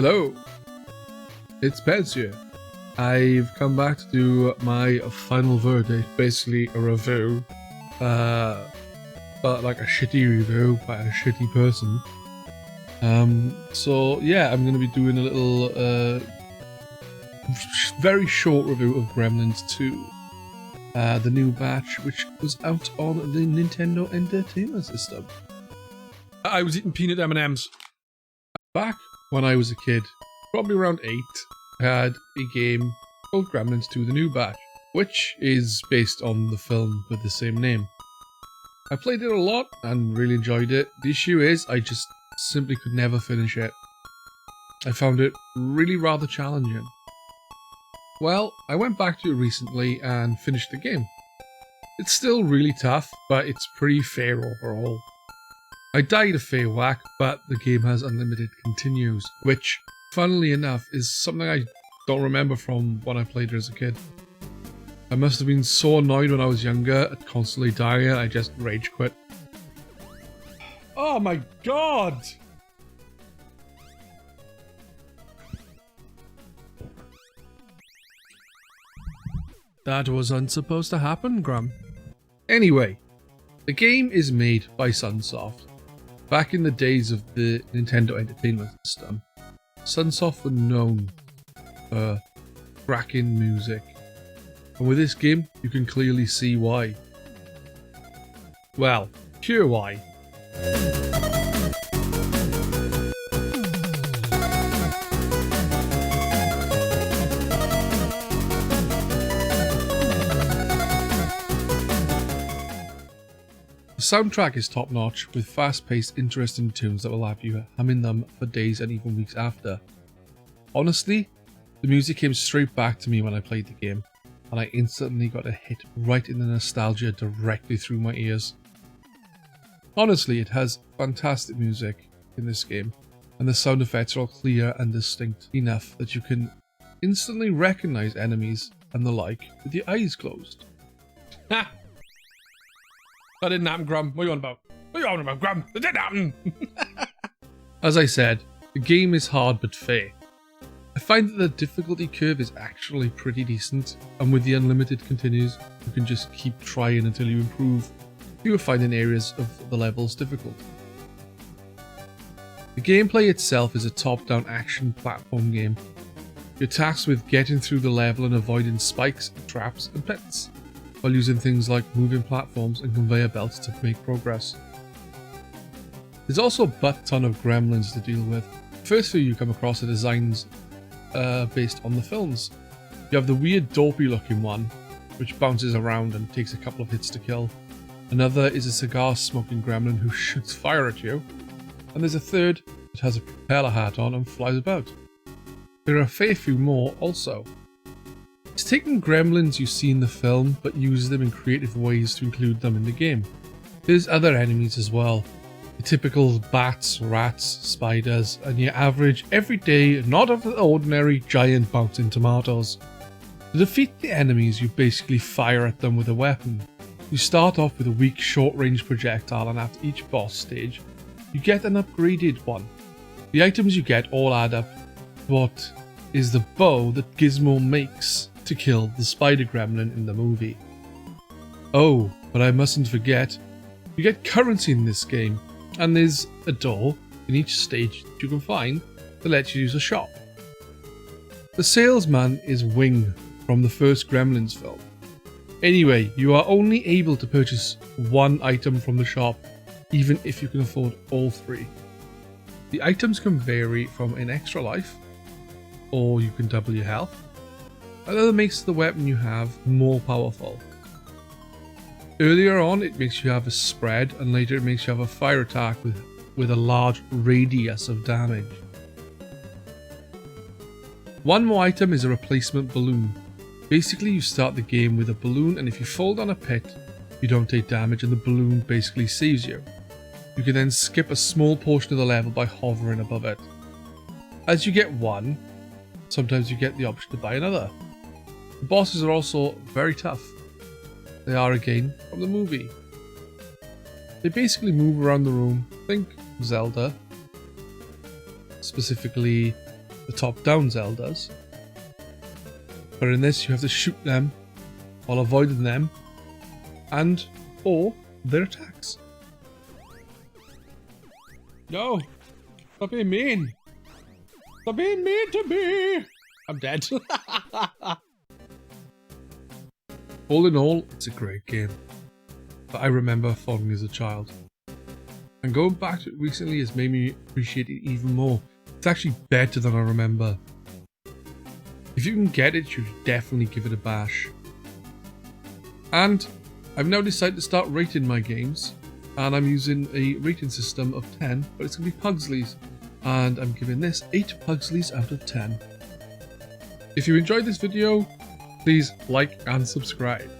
Hello, it's Pedz here. I've come back to do my final verdict, basically a review, but like a shitty review by a shitty person. So yeah, I'm going to be doing a little, very short review of Gremlins 2, the new batch, which was out on the Nintendo Entertainment System. I was eating peanut M&Ms. Back when I was a kid, probably around 8, I had a game called Gremlins 2 the New Batch, which is based on the film with the same name. I played it a lot and really enjoyed it. The issue is I just simply could never finish it. I found it really rather challenging. Well, I went back to it recently and finished the game. It's still really tough, but it's pretty fair overall. I died a fair whack, but the game has unlimited continues, which, funnily enough, is something I don't remember from when I played it as a kid. I must have been so annoyed when I was younger at constantly dying, I just rage quit. Oh my god! That wasn't supposed to happen, Grum. Anyway, the game is made by Sunsoft. Back in the days of the Nintendo Entertainment System, Sunsoft were known for cracking music. And with this game, you can clearly see why. Well, hear why. The soundtrack is top-notch, with fast-paced, interesting tunes that will have you humming them for days and even weeks after. Honestly, the music came straight back to me when I played the game, and I instantly got a hit right in the nostalgia directly through my ears. Honestly, it has fantastic music in this game, and the sound effects are all clear and distinct enough that you can instantly recognize enemies and the like with your eyes closed. Ha! That didn't happen, Grum. What are you on about? What are you on about, Grum? That didn't happen! As I said, the game is hard but fair. I find that the difficulty curve is actually pretty decent, and with the unlimited continues, you can just keep trying until you improve. You will find in areas of the levels difficult. The gameplay itself is a top-down action platform game. You're tasked with getting through the level and avoiding spikes, traps, and pits, while using things like moving platforms and conveyor belts to make progress. There's also a butt-ton of gremlins to deal with. First few you come across are designs based on the films. You have the weird dopey looking one, which bounces around and takes a couple of hits to kill. Another is a cigar smoking gremlin who shoots fire at you. And there's a third that has a propeller hat on and flies about. There are a fair few more also. It's taking gremlins you see in the film, but uses them in creative ways to include them in the game. There's other enemies as well. The typical bats, rats, spiders, and your average, everyday, not of the ordinary, giant bouncing tomatoes. To defeat the enemies, you basically fire at them with a weapon. You start off with a weak short-range projectile, and after each boss stage, you get an upgraded one. The items you get all add up to what is the bow that Gizmo makes to kill the spider gremlin in the movie. Oh, but I mustn't forget, you get currency in this game, and there's a door in each stage that you can find that lets you use a shop. The salesman is Wing from the first Gremlins film. Anyway, you are only able to purchase one item from the shop, even if you can afford all three. The items can vary from an extra life, or you can double your health. Another makes the weapon you have more powerful. Earlier on it makes you have a spread, and later it makes you have a fire attack with a large radius of damage. One more item is a replacement balloon. Basically you start the game with a balloon, and if you fall down a pit you don't take damage and the balloon basically saves you. You can then skip a small portion of the level by hovering above it. As you get one, sometimes you get the option to buy another. The bosses are also very tough. They are again from the movie. They basically move around the room. Think Zelda. Specifically the top-down Zeldas. But in this, you have to shoot them while avoiding them and or their attacks. No! Stop being mean! Stop being mean to me! I'm dead. All in all, it's a great game that I remember fondly as a child. And going back to it recently has made me appreciate it even more. It's actually better than I remember. If you can get it, you should definitely give it a bash. And I've now decided to start rating my games, and I'm using a rating system of 10, but it's going to be Pugsleys, and I'm giving this 8 Pugsleys out of 10. If you enjoyed this video, please like and subscribe.